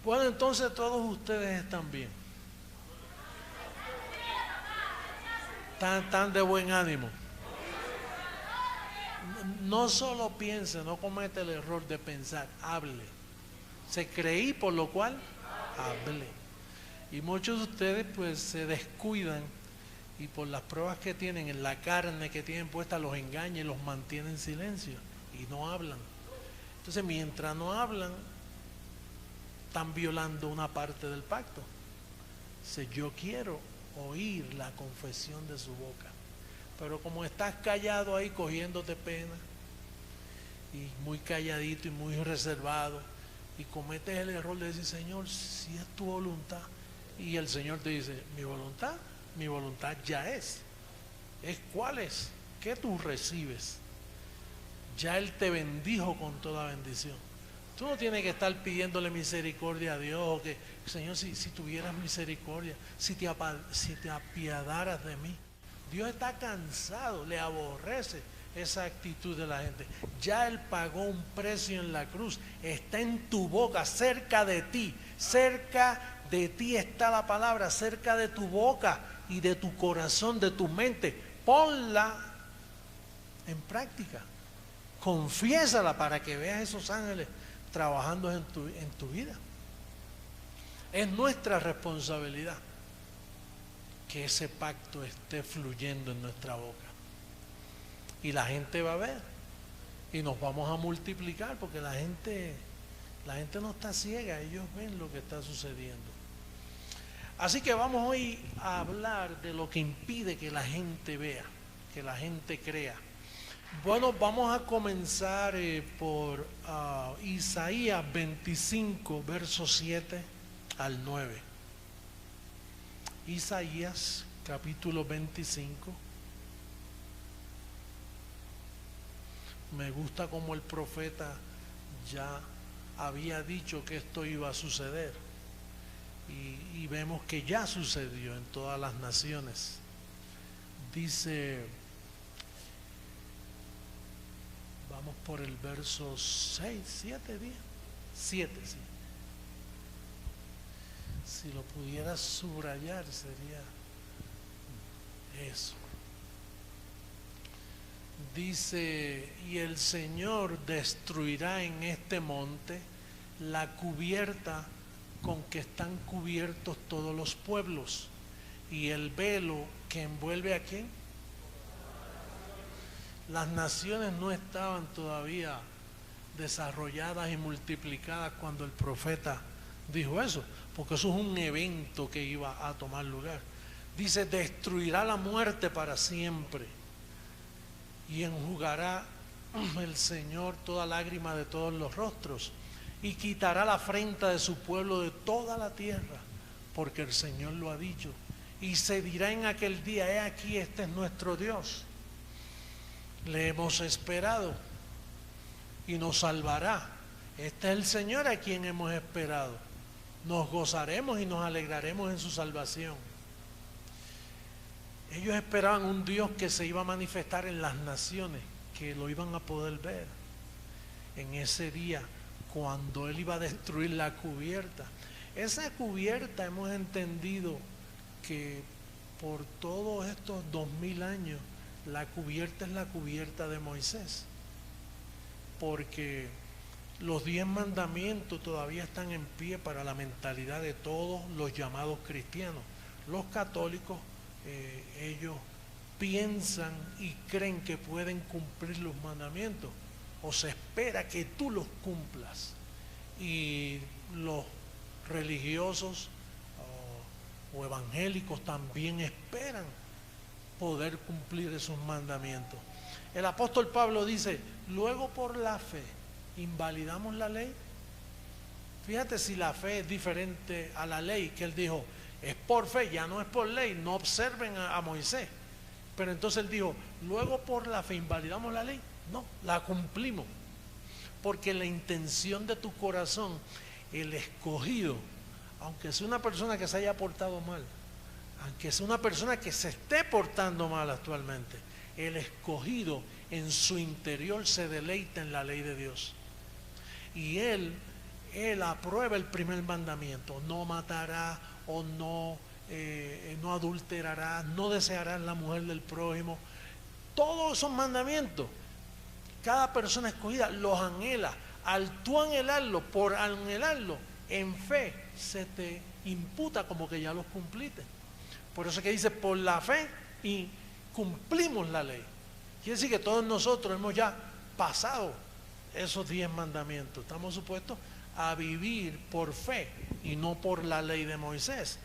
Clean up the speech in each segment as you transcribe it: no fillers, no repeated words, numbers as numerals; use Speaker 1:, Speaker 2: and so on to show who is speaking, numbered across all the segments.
Speaker 1: Bueno, entonces todos ustedes están bien. Están de buen ánimo. No solo piense, no cometa el error de pensar, hable. Se creí, por lo cual hable. Y muchos de ustedes pues se descuidan y por las pruebas que tienen en la carne que tienen puesta los engaña y los mantiene en silencio y no hablan. Entonces mientras no hablan están violando una parte del pacto. Dice, yo quiero oír la confesión de su boca. Pero como estás callado ahí cogiéndote pena y muy calladito y muy reservado y cometes el error de decir, Señor, si es tu voluntad, y el Señor te dice, mi voluntad ya es cuál es, ¿qué tú recibes? Ya Él te bendijo con toda bendición. Tú no tienes que estar pidiéndole misericordia a Dios, o que, Señor, si tuvieras misericordia, si te apiadaras de mí. Dios está cansado, le aborrece esa actitud de la gente. Ya Él pagó un precio en la cruz, está en tu boca, cerca de ti está la palabra, cerca de tu boca y de tu corazón, de tu mente. Ponla en práctica, confiésala para que veas esos ángeles trabajando en tu vida. Es nuestra responsabilidad que ese pacto esté fluyendo en nuestra boca. Y la gente va a ver. Y nos vamos a multiplicar porque la gente no está ciega, ellos ven lo que está sucediendo. Así que vamos hoy a hablar de lo que impide que la gente vea, que la gente crea. Bueno, vamos a comenzar por Isaías 25, versos 7 al 9. Isaías capítulo 25. Me gusta como el profeta ya había dicho que esto iba a suceder y vemos que ya sucedió en todas las naciones. Dice, vamos por el verso 6, 7, 10, 7, sí. Si lo pudiera subrayar sería eso. Dice, y el Señor destruirá en este monte la cubierta con que están cubiertos todos los pueblos y el velo que envuelve a ¿quién? Las naciones no estaban todavía desarrolladas y multiplicadas cuando el profeta dijo eso, porque eso es un evento que iba a tomar lugar. Dice, destruirá la muerte para siempre y enjugará el Señor toda lágrima de todos los rostros y quitará la afrenta de su pueblo de toda la tierra, porque el Señor lo ha dicho. Y se dirá en aquel día, he aquí, este es nuestro Dios, le hemos esperado y nos salvará. Este es el Señor a quien hemos esperado, nos gozaremos y nos alegraremos en su salvación. Ellos esperaban un Dios que se iba a manifestar en las naciones, que lo iban a poder ver en ese día cuando Él iba a destruir la cubierta. Esa cubierta hemos entendido que por todos estos 2000 años la cubierta es la cubierta de Moisés, porque los 10 mandamientos todavía están en pie para la mentalidad de todos los llamados cristianos. Los católicos ellos piensan y creen que pueden cumplir los mandamientos, o se espera que tú los cumplas, y los religiosos o evangélicos también esperan poder cumplir esos mandamientos. El apóstol Pablo dice, luego por la fe invalidamos la ley. Fíjate si la fe es diferente a la ley, que él dijo, es por fe, ya no es por ley, no observen a Moisés. Pero entonces él dijo, luego por la fe invalidamos la ley. No, la cumplimos, porque la intención de tu corazón, el escogido, aunque sea una persona que se haya portado mal, aunque sea una persona que se esté portando mal actualmente, el escogido en su interior se deleita en la ley de Dios, y él él aprueba el primer mandamiento: no matará, o no adulterará, no desearás la mujer del prójimo. Todos esos mandamientos, cada persona escogida los anhela. Al tú anhelarlo, por anhelarlo, en fe, se te imputa como que ya los cumpliste. Por eso es que dice, por la fe y cumplimos la ley. Quiere decir que todos nosotros hemos ya pasado esos 10 mandamientos. Estamos supuestos a vivir por fe y no por la ley de Moisés,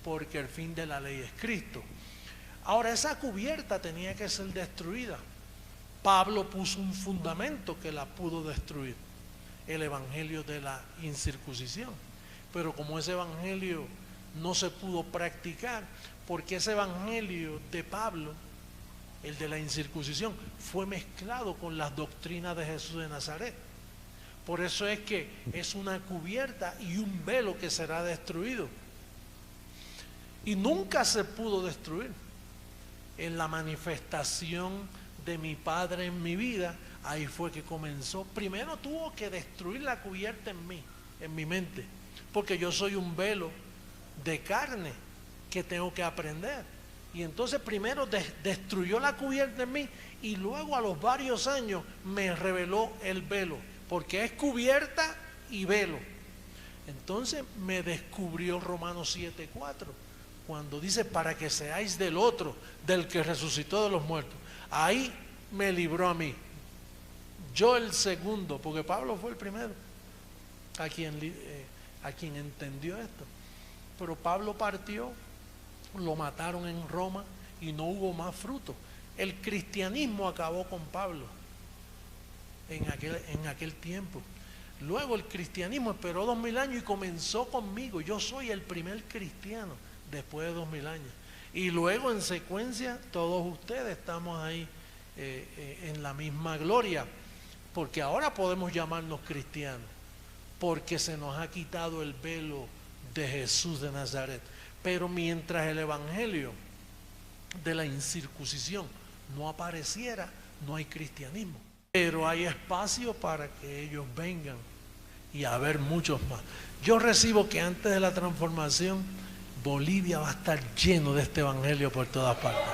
Speaker 1: porque el fin de la ley es Cristo. Ahora, esa cubierta tenía que ser destruida. Pablo puso un fundamento que la pudo destruir: el evangelio de la incircuncisión. Pero como ese evangelio no se pudo practicar, porque ese evangelio de Pablo, el de la incircuncisión, fue mezclado con las doctrinas de Jesús de Nazaret. Por eso es que es una cubierta y un velo que será destruido. Y nunca se pudo destruir. En la manifestación de mi Padre en mi vida, ahí fue que comenzó. Primero tuvo que destruir la cubierta en mí, en mi mente, porque yo soy un velo de carne que tengo que aprender. Y entonces primero destruyó la cubierta en mí, y luego a los varios años me reveló el velo, porque es cubierta y velo. Entonces me descubrió Romanos 7:4, cuando dice: para que seáis del otro, del que resucitó de los muertos. Ahí me libró a mí, yo el segundo, porque Pablo fue el primero a quien entendió esto. Pero Pablo partió, lo mataron en Roma y no hubo más fruto. El cristianismo acabó con Pablo en aquel tiempo. Luego el cristianismo esperó 2000 años y comenzó conmigo. Yo soy el primer cristiano después de 2000 años. Y luego en secuencia todos ustedes estamos ahí en la misma gloria, porque ahora podemos llamarnos cristianos, porque se nos ha quitado el velo de Jesús de Nazaret. Pero mientras el evangelio de la incircuncisión no apareciera, no hay cristianismo. Pero hay espacio para que ellos vengan y haber muchos más. Yo recibo que antes de la transformación, Bolivia va a estar lleno de este evangelio por todas partes.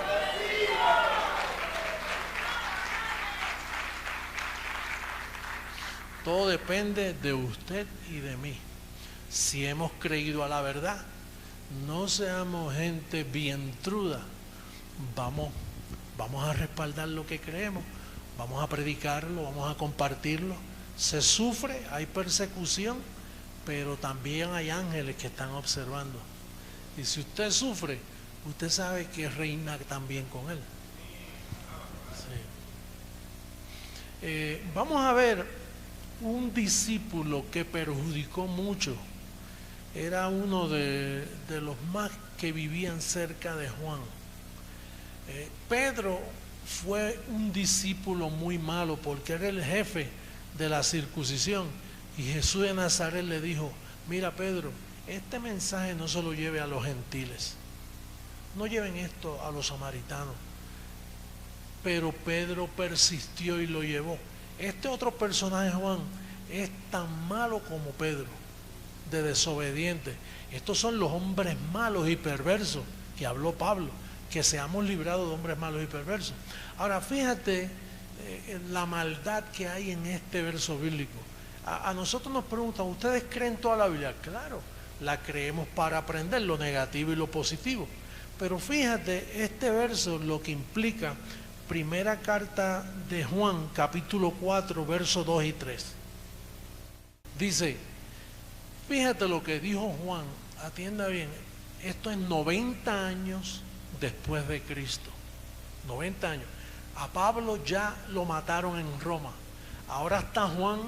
Speaker 1: Todo depende de usted y de mí. Si hemos creído a la verdad, no seamos gente vientruda. Vamos a respaldar lo que creemos, vamos a predicarlo, vamos a compartirlo. Se sufre, hay persecución, pero también hay ángeles que están observando. Y si usted sufre, usted sabe que reina también con él. Sí. Vamos a ver un discípulo que perjudicó mucho. Era uno de los más que vivían cerca de Juan. Pedro fue un discípulo muy malo, porque era el jefe de la circuncisión. Y Jesús de Nazaret le dijo: mira, Pedro, este mensaje no se lo lleve a los gentiles, no lleven esto a los samaritanos. Pero Pedro persistió y lo llevó. Este otro personaje, Juan, es tan malo como Pedro, de desobediente. Estos son los hombres malos y perversos que habló Pablo, que seamos librados de hombres malos y perversos. Ahora fíjate la maldad que hay en este verso bíblico. A nosotros nos preguntan: ¿ustedes creen toda la Biblia? Claro, la creemos para aprender lo negativo y lo positivo. Pero fíjate este verso lo que implica. Primera carta de Juan, capítulo 4, versos 2 y 3. Dice, fíjate lo que dijo Juan, atienda bien, esto es 90 años después de Cristo. 90 años. A Pablo ya lo mataron en Roma. Ahora está Juan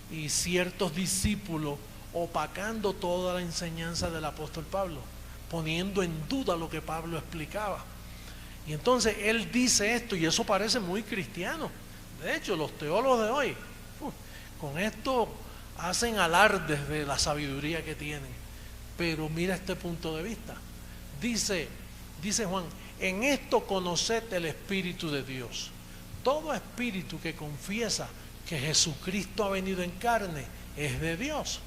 Speaker 1: y ciertos discípulos opacando toda la enseñanza del apóstol Pablo, poniendo en duda lo que Pablo explicaba. Y entonces él dice esto, y eso parece muy cristiano. De hecho, los teólogos de hoy con esto hacen alardes de la sabiduría que tienen. Pero mira este punto de vista. Dice Juan: en esto conoced el Espíritu de Dios. Todo espíritu que confiesa que Jesucristo ha venido en carne es de Dios.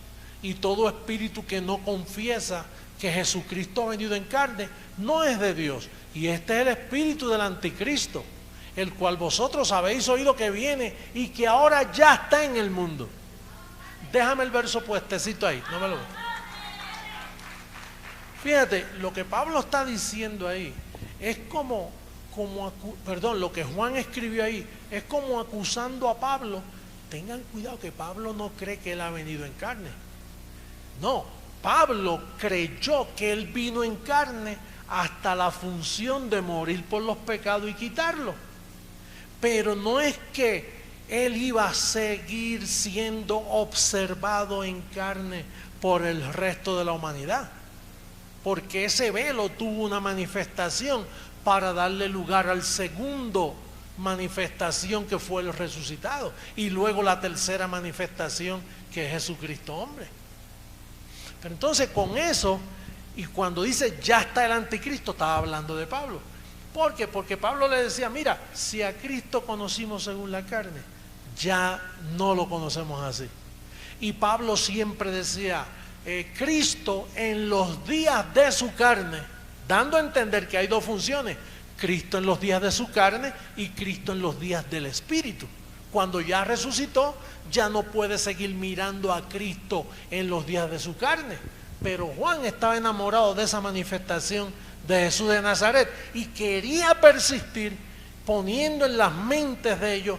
Speaker 1: Y todo espíritu que no confiesa que Jesucristo ha venido en carne no es de Dios. Y este es el espíritu del anticristo, el cual vosotros habéis oído que viene y que ahora ya está en el mundo. Déjame el verso puestecito ahí, no me lo... Fíjate, lo que Pablo está diciendo ahí es lo que Juan escribió ahí, es como acusando a Pablo. Tengan cuidado que Pablo no cree que él ha venido en carne. No, Pablo creyó que él vino en carne hasta la función de morir por los pecados y quitarlos. Pero no es que él iba a seguir siendo observado en carne por el resto de la humanidad, porque ese velo tuvo una manifestación para darle lugar al segundo manifestación, que fue el resucitado, y luego la tercera manifestación, que es Jesucristo hombre. Pero entonces con eso, y cuando dice ya está el anticristo, estaba hablando de Pablo. ¿Por qué? Porque Pablo le decía, mira, si a Cristo conocimos según la carne, ya no lo conocemos así. Y Pablo siempre decía, Cristo en los días de su carne, dando a entender que hay dos funciones: Cristo en los días de su carne y Cristo en los días del Espíritu. Cuando ya resucitó, ya no puede seguir mirando a Cristo en los días de su carne. Pero Juan estaba enamorado de esa manifestación de Jesús de Nazaret y quería persistir poniendo en las mentes de ellos: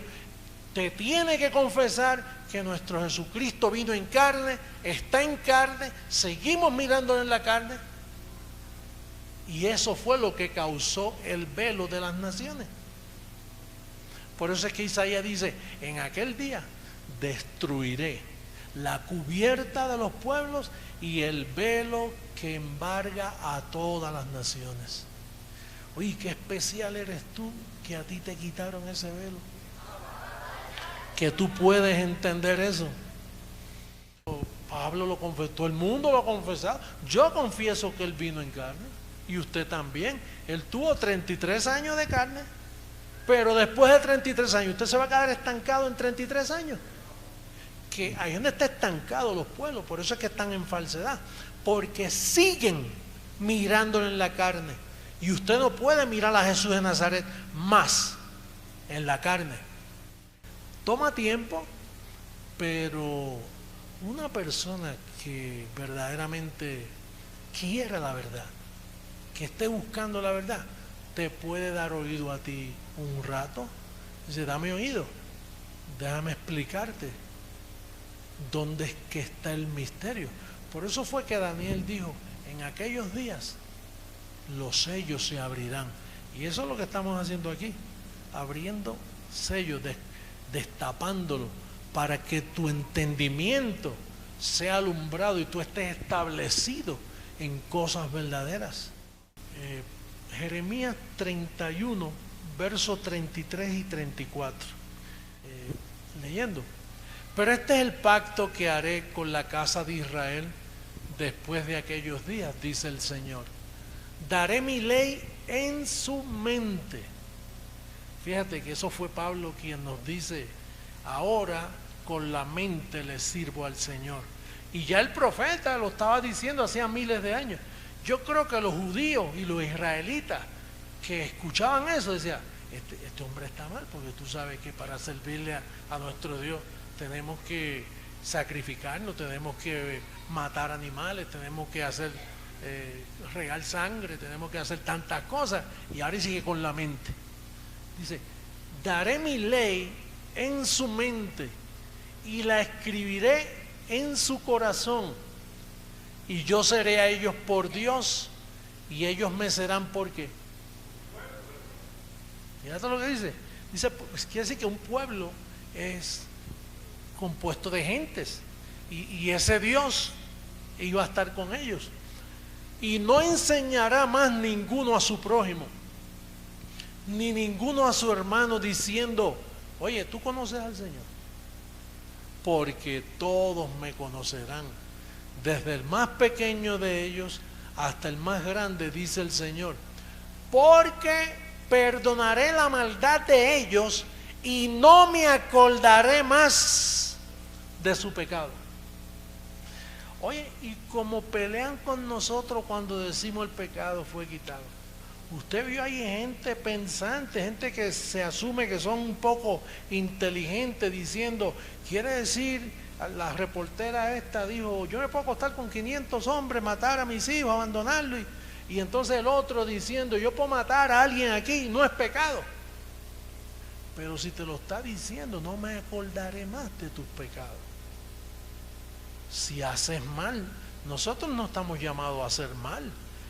Speaker 1: te tiene que confesar que nuestro Jesucristo vino en carne, está en carne, seguimos mirándolo en la carne. Y eso fue lo que causó el velo de las naciones. Por eso es que Isaías dice: en aquel día destruiré la cubierta de los pueblos y el velo que embarga a todas las naciones. Oye, qué especial eres tú, que a ti te quitaron ese velo, que tú puedes entender eso. Pablo lo confesó, todo el mundo lo ha confesado. Yo confieso que él vino en carne, y usted también. Él tuvo 33 años de carne, pero después de 33 años, ¿usted se va a quedar estancado en 33 años? Que ahí es donde está estancado los pueblos. Por eso es que están en falsedad, porque siguen mirándolo en la carne. Y usted no puede mirar a Jesús de Nazaret más en la carne. Toma tiempo, pero una persona que verdaderamente quiera la verdad, que esté buscando la verdad, te puede dar oído a ti un rato. Dice: dame oído, déjame explicarte dónde es que está el misterio. Por eso fue que Daniel dijo: en aquellos días los sellos se abrirán. Y eso es lo que estamos haciendo aquí, abriendo sellos, destapándolo, para que tu entendimiento sea alumbrado y tú estés establecido en cosas verdaderas. Jeremías 31, versos 33 y 34. Leyendo: pero este es el pacto que haré con la casa de Israel después de aquellos días, dice el Señor. Daré mi ley en su mente. Fíjate que eso fue Pablo quien nos dice: ahora con la mente le sirvo al Señor. Y ya el profeta lo estaba diciendo hacía miles de años. Yo creo que los judíos y los israelitas que escuchaban eso decían: este hombre está mal, porque tú sabes que para servirle a nuestro Dios tenemos que sacrificarnos, tenemos que matar animales, tenemos que hacer regar sangre, tenemos que hacer tantas cosas. Y ahora sigue con la mente. Dice: daré mi ley en su mente y la escribiré en su corazón, y yo seré a ellos por Dios y ellos me serán por qué. Fíjate lo que dice. Dice, pues quiere decir que un pueblo es compuesto de gentes, y ese Dios iba a estar con ellos. Y no enseñará más ninguno a su prójimo, ni ninguno a su hermano, diciendo: oye, ¿tú conoces al Señor? Porque todos me conocerán, desde el más pequeño de ellos hasta el más grande, dice el Señor. Porque perdonaré la maldad de ellos y no me acordaré más de su pecado. Oye, y como pelean con nosotros cuando decimos el pecado fue quitado. Usted vio ahí gente pensante, gente que se asume que son un poco inteligentes, diciendo, quiere decir, la reportera esta dijo, yo me puedo acostar con 500 hombres, matar a mis hijos, abandonarlos, y entonces el otro diciendo, yo puedo matar a alguien aquí, no es pecado. Pero si te lo está diciendo, no me acordaré más de tus pecados. Si haces mal, nosotros no estamos llamados a hacer mal,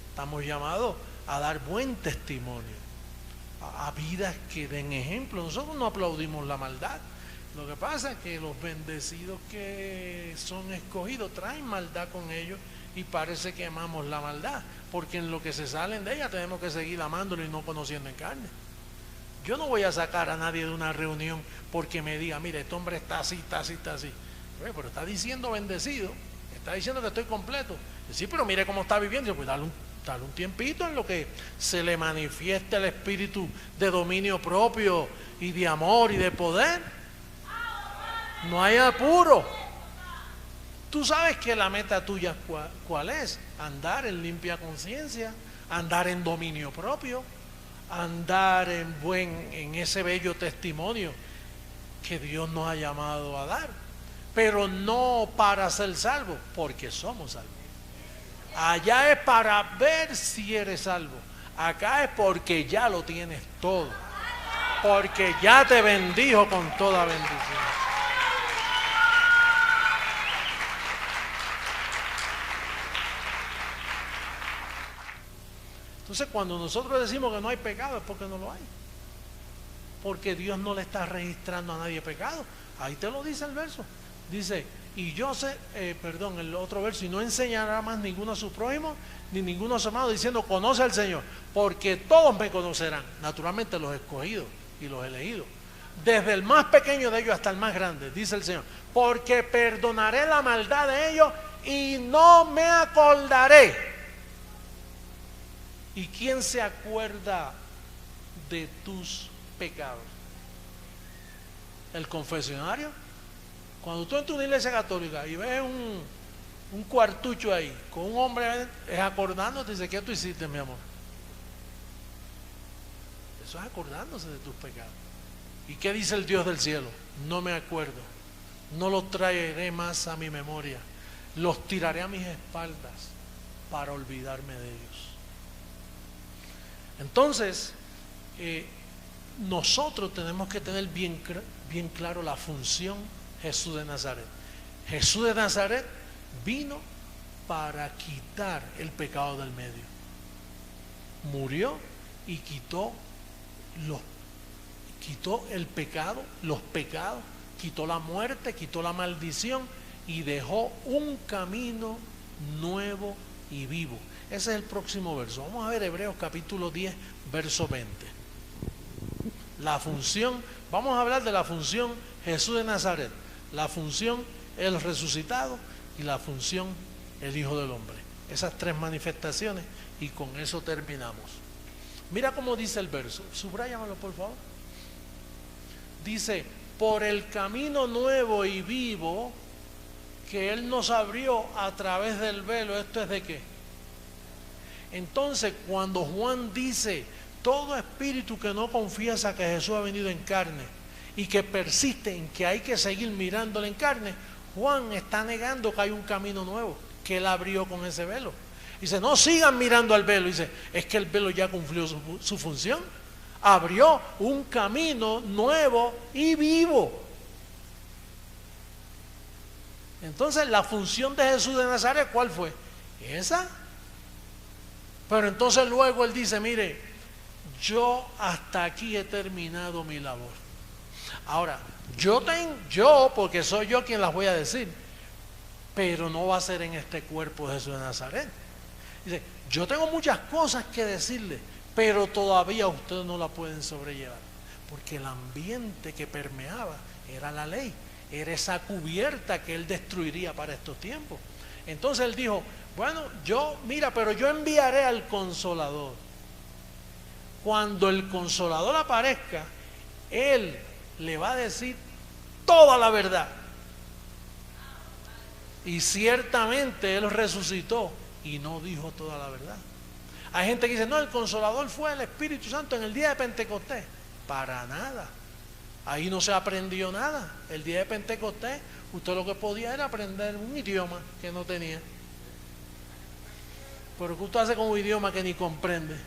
Speaker 1: estamos llamados a dar buen testimonio, a vidas que den ejemplo. Nosotros no aplaudimos la maldad. Lo que pasa es que los bendecidos que son escogidos traen maldad con ellos y parece que amamos la maldad, porque en lo que se salen de ella tenemos que seguir amándolo y no conociendo en carne. Yo no voy a sacar a nadie de una reunión porque me diga, mire, este hombre está así, está así, está así. Pero está diciendo bendecido, está diciendo que estoy completo. Sí, pero mire cómo está viviendo. Pues dale un tiempito en lo que se le manifiesta el espíritu de dominio propio y de amor y de poder. No hay apuro. Tú sabes que la meta tuya ¿cuál es? Andar en limpia conciencia, andar en dominio propio, andar en ese bello testimonio que Dios nos ha llamado a dar. Pero no para ser salvo, porque somos salvos. Allá es para ver si eres salvo. Acá es porque ya lo tienes todo. Porque ya te bendijo con toda bendición. Entonces, cuando nosotros decimos que no hay pecado, es porque no lo hay. Porque Dios no le está registrando a nadie pecado. Ahí te lo dice el verso. Dice, y yo sé, el otro verso, y no enseñará más ninguno a su prójimo, ni ninguno a su amado, diciendo, conoce al Señor, porque todos me conocerán, naturalmente los escogidos y los elegidos, desde el más pequeño de ellos hasta el más grande, dice el Señor, porque perdonaré la maldad de ellos y no me acordaré. ¿Y quién se acuerda de tus pecados? ¿El confesionario? Cuando tú entras a una iglesia católica y ves un cuartucho ahí con un hombre, es acordándote, dice, ¿qué tú hiciste, mi amor? Eso es acordándose de tus pecados. ¿Y qué dice el Dios del cielo? No me acuerdo, no los traeré más a mi memoria, los tiraré a mis espaldas para olvidarme de ellos. Entonces, nosotros tenemos que tener bien claro la función Jesús de Nazaret. Jesús de Nazaret vino para quitar el pecado del medio. Murió y quitó el pecado, los pecados, quitó la muerte, quitó la maldición y dejó un camino nuevo y vivo. Ese es el próximo verso. Vamos a ver Hebreos capítulo 10, verso 20. La función, vamos a hablar de la función Jesús de Nazaret, la función el resucitado y la función el Hijo del Hombre. Esas tres manifestaciones y con eso terminamos. Mira cómo dice el verso, subráyamelo por favor. Dice, por el camino nuevo y vivo que Él nos abrió a través del velo. ¿Esto es de qué? Entonces, cuando Juan dice, todo espíritu que no confiesa que Jesús ha venido en carne y que persiste en que hay que seguir mirándole en carne, Juan está negando que hay un camino nuevo que Él abrió con ese velo. Dice, no sigan mirando al velo. Dice, es que el velo ya cumplió su función. Abrió un camino nuevo y vivo. Entonces, la función de Jesús de Nazaret, ¿cuál fue? Esa. Pero entonces luego Él dice, mire, yo hasta aquí he terminado mi labor. Ahora, yo, porque soy yo quien las voy a decir, pero no va a ser en este cuerpo de Jesús de Nazaret. Dice, yo tengo muchas cosas que decirle, pero todavía ustedes no la pueden sobrellevar, porque el ambiente que permeaba era la ley, era esa cubierta que Él destruiría para estos tiempos. Entonces Él dijo, bueno, pero yo enviaré al Consolador. Cuando el Consolador aparezca, Él le va a decir toda la verdad. Y ciertamente Él resucitó y no dijo toda la verdad. Hay gente que dice, no, el Consolador fue el Espíritu Santo en el día de Pentecostés. Para nada. Ahí no se aprendió nada. El día de Pentecostés, usted lo que podía era aprender un idioma que no tenía. Pero ¿qué usted hace con un idioma que ni comprende?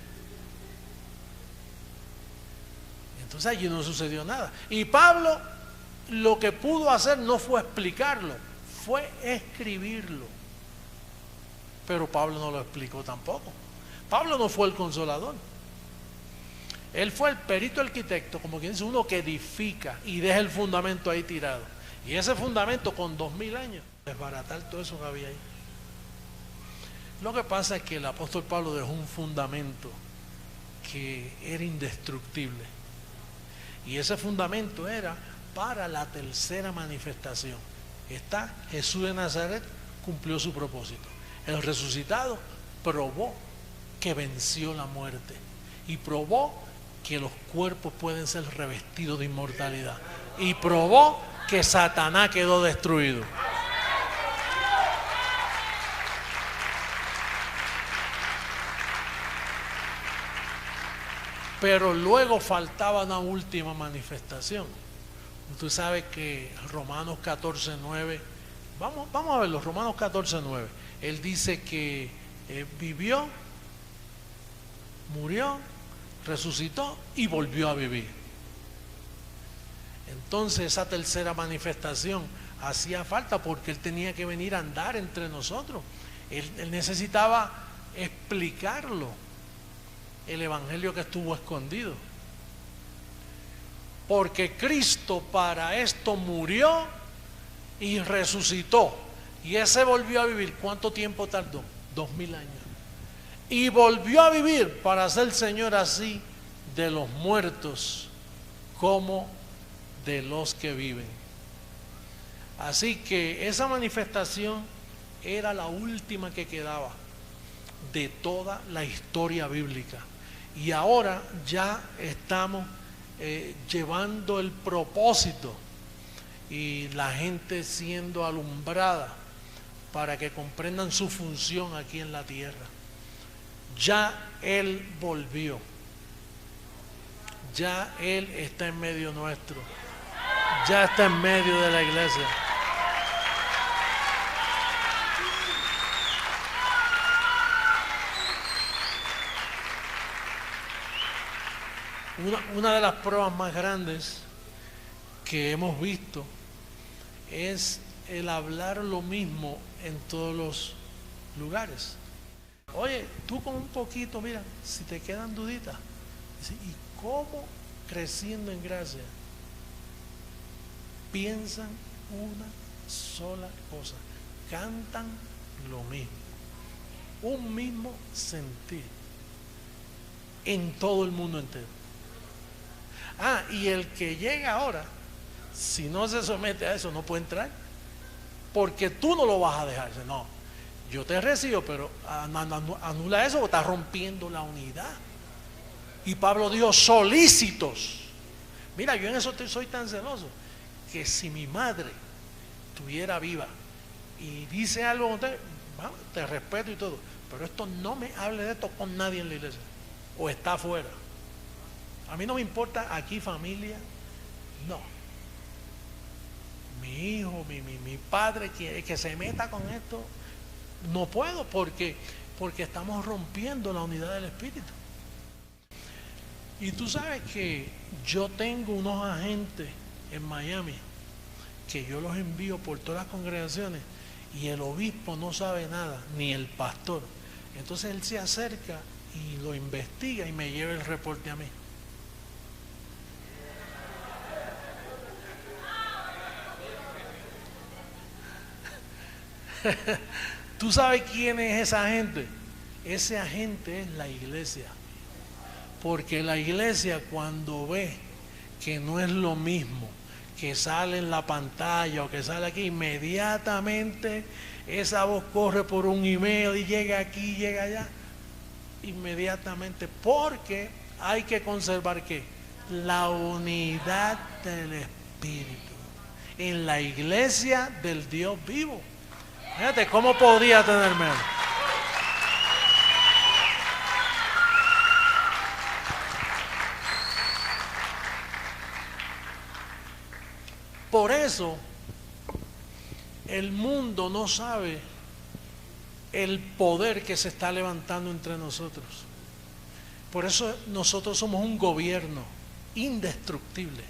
Speaker 1: Entonces allí no sucedió nada. Y Pablo lo que pudo hacer no fue explicarlo, fue escribirlo. Pero Pablo no lo explicó tampoco. Pablo no fue el Consolador. Él fue el perito arquitecto, como quien dice, uno que edifica y deja el fundamento ahí tirado. Y ese fundamento con 2000 años, desbaratar todo eso que había ahí. Lo que pasa es que el apóstol Pablo dejó un fundamento que era indestructible. Y ese fundamento era para la tercera manifestación. Está Jesús de Nazaret, cumplió su propósito. El resucitado probó que venció la muerte y probó que los cuerpos pueden ser revestidos de inmortalidad y probó que Satanás quedó destruido. Pero luego faltaba una última manifestación. Usted sabe que Romanos 14:9, vamos a verlo, Romanos 14:9, él dice que vivió, murió, resucitó y volvió a vivir. Entonces esa tercera manifestación hacía falta porque Él tenía que venir a andar entre nosotros. Él necesitaba explicarlo, el evangelio que estuvo escondido. Porque Cristo para esto murió y resucitó. Y ese volvió a vivir. ¿Cuánto tiempo tardó? 2000 años. Y volvió a vivir para ser Señor así de los muertos como de los que viven. Así que esa manifestación era la última que quedaba de toda la historia bíblica. Y ahora ya estamos llevando el propósito y la gente siendo alumbrada para que comprendan su función aquí en la tierra. Ya Él volvió, ya Él está en medio nuestro, ya está en medio de la iglesia. Una de las pruebas más grandes que hemos visto es el hablar lo mismo en todos los lugares. Oye, tú con un poquito, mira, si te quedan duditas, ¿y cómo creciendo en gracia piensan una sola cosa? Cantan lo mismo, un mismo sentir en todo el mundo entero. Y el que llega ahora, si no se somete a eso, no puede entrar, porque tú no lo vas a dejar. No, yo te recibo, pero anula eso, o estás rompiendo la unidad. Y Pablo dijo, solícitos. Mira, yo en eso soy tan celoso, que si mi madre estuviera viva y dice algo, te respeto y todo, pero esto no me hable de esto con nadie en la iglesia, o está afuera. A mí no me importa aquí familia, no. Mi hijo, mi padre que se meta con esto, no puedo porque estamos rompiendo la unidad del Espíritu. Y tú sabes que yo tengo unos agentes en Miami que yo los envío por todas las congregaciones y el obispo no sabe nada, ni el pastor. Entonces él se acerca y lo investiga y me lleva el reporte a mí. ¿Tú sabes quién es esa gente? Ese agente es la iglesia. Porque la iglesia, cuando ve que no es lo mismo que sale en la pantalla o que sale aquí, inmediatamente esa voz corre por un email y llega aquí, llega allá, inmediatamente, porque hay que conservar ¿qué? La unidad del Espíritu en la iglesia del Dios vivo. Fíjate, ¿cómo podría tener menos? Por eso, el mundo no sabe el poder que se está levantando entre nosotros. Por eso nosotros somos un gobierno indestructible.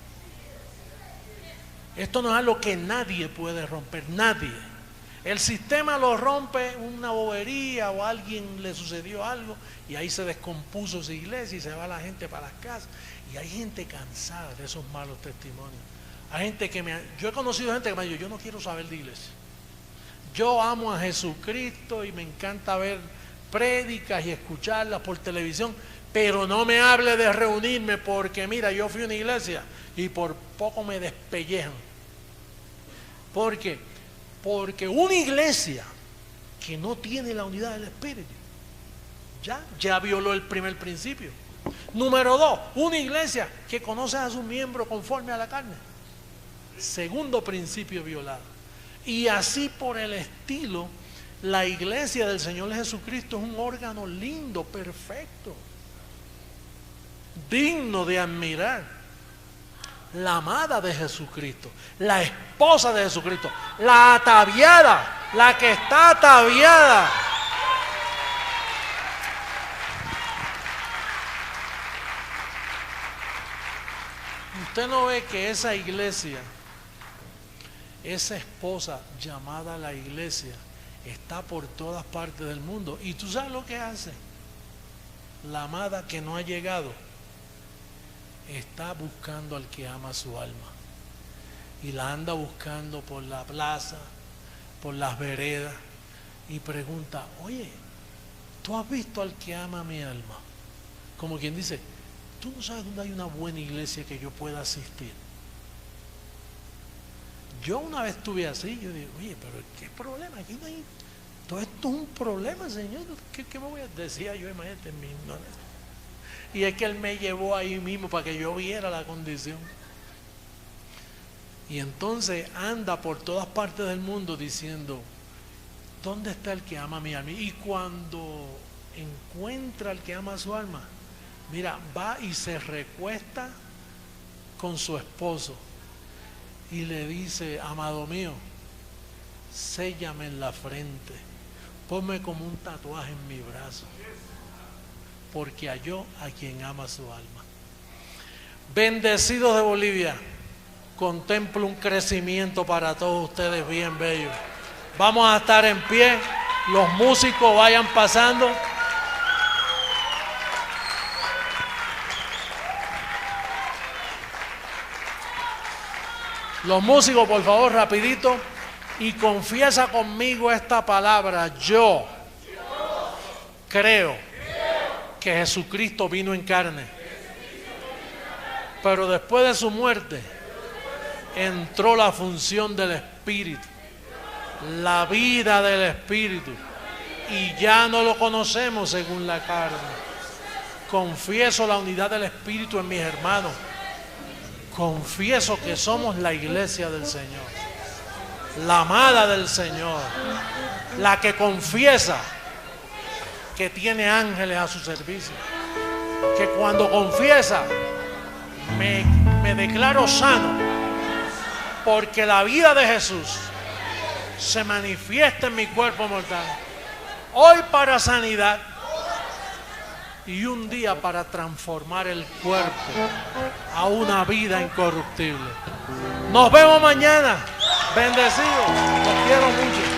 Speaker 1: Esto no es algo que nadie puede romper, nadie. El sistema lo rompe una bobería o a alguien le sucedió algo y ahí se descompuso esa iglesia y se va la gente para las casas. Y hay gente cansada de esos malos testimonios. Hay gente yo he conocido gente que me ha dicho, yo no quiero saber de iglesia. Yo amo a Jesucristo y me encanta ver prédicas y escucharlas por televisión, pero no me hable de reunirme porque mira, yo fui a una iglesia y por poco me despellejan. ¿Por qué? Porque una iglesia que no tiene la unidad del Espíritu ya violó el primer principio. Número 2, una iglesia que conoce a sus miembros conforme a la carne. Segundo principio violado. Y así por el estilo, la iglesia del Señor Jesucristo es un órgano lindo, perfecto, digno de admirar. La amada de Jesucristo, la esposa de Jesucristo, la ataviada, la que está ataviada. Usted no ve que esa iglesia, esa esposa llamada la iglesia, está por todas partes del mundo. Y tú sabes lo que hace la amada que no ha llegado. Está buscando al que ama su alma y la anda buscando por la plaza, por las veredas y pregunta, oye, ¿tú has visto al que ama mi alma? Como quien dice, ¿tú no sabes dónde hay una buena iglesia que yo pueda asistir? Yo una vez estuve así, yo digo, oye, pero ¿qué problema? Aquí no hay, todo esto es un problema, Señor. ¿Qué me voy a decir? Yo imagínate en mi ignorancia. Y es que Él me llevó ahí mismo para que yo viera la condición. Y entonces anda por todas partes del mundo diciendo, ¿dónde está el que ama mi alma? Y cuando encuentra al que ama su alma, mira, va y se recuesta con su esposo y le dice, amado mío, séllame en la frente, ponme como un tatuaje en mi brazo, porque halló a quien ama su alma. Bendecidos de Bolivia, contemplo un crecimiento para todos ustedes bien bello. Vamos a estar en pie, los músicos vayan pasando. Los músicos, por favor, rapidito, y confiesa conmigo esta palabra: yo creo que Jesucristo vino en carne, pero después de su muerte entró la función del Espíritu, la vida del Espíritu, y ya no lo conocemos según la carne. Confieso la unidad del Espíritu en mis hermanos. Confieso que somos la iglesia del Señor, la amada del Señor, la que confiesa que tiene ángeles a su servicio, que cuando confiesa me declaro sano, porque la vida de Jesús se manifiesta en mi cuerpo mortal, hoy para sanidad y un día para transformar el cuerpo a una vida incorruptible. Nos vemos mañana. Bendecidos. Los quiero mucho.